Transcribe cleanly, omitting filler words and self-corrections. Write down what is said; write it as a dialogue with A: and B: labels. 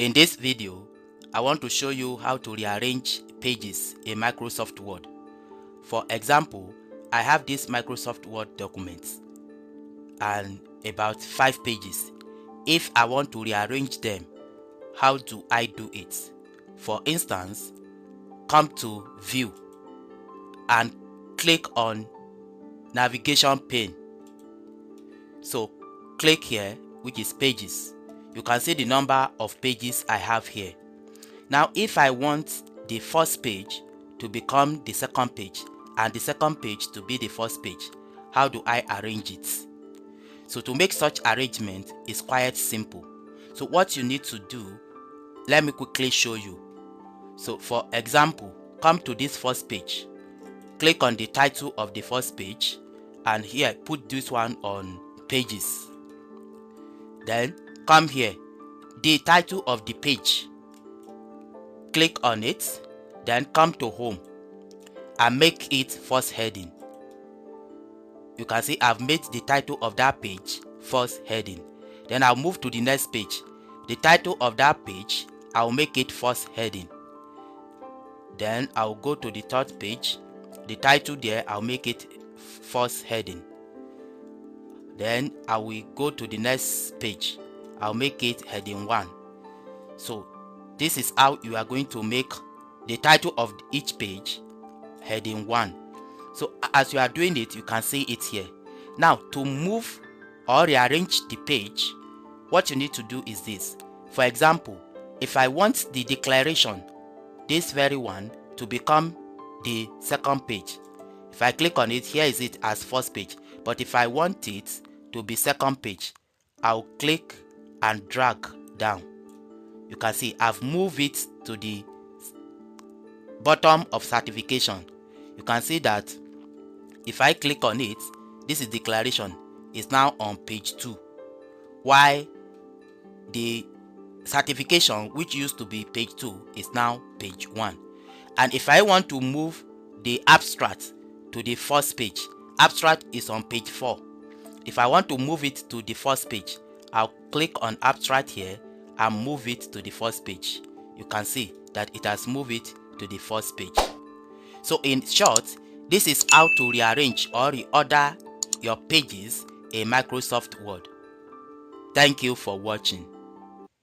A: In this video, I want to show you how to rearrange pages in Microsoft Word. For example, I have this Microsoft Word document and about 5 pages. If I want to rearrange them, how do I do it? For instance, come to View and click on Navigation pane. So click here, which is Pages. You can see the number of pages I have here. Now if I want the first page to become the second page and the second page to be the first page, how do I arrange it? So to make such arrangement is quite simple. So what you need to do, let me quickly show you. So for example, come to this first page, click on the title of the first page, and here put this one on Pages. Then come here, the title of the page, click on it, then come to Home and make it first heading. You can see I've made the title of that page first heading. Then I'll move to the next page. The title of that page, I'll make it first heading. Then I'll go to the third page. The title there, I'll make it first heading. Then I will go to the next page. I'll make it heading 1. So this is how you are going to make the title of each page heading 1. So as you are doing it, you can see it here. Now to move or rearrange the page, what you need to do is this. For example, if I want the declaration, this very one, to become the second page, if I click on it, here is it as first page. But if I want it to be second page, I'll click and drag down. You can see I've moved it to the bottom of certification. You can see that if I click on it, this is declaration, is now on page 2, while the certification, which used to be page 2, is now page 1. And if I want to move the abstract to the first page, abstract is on page 4. If I want to move it to the first page, I'll click on abstract here and move it to the first page. You can see that it has moved it to the first page. So in short, this is how to rearrange or reorder your pages in Microsoft Word. Thank you for watching.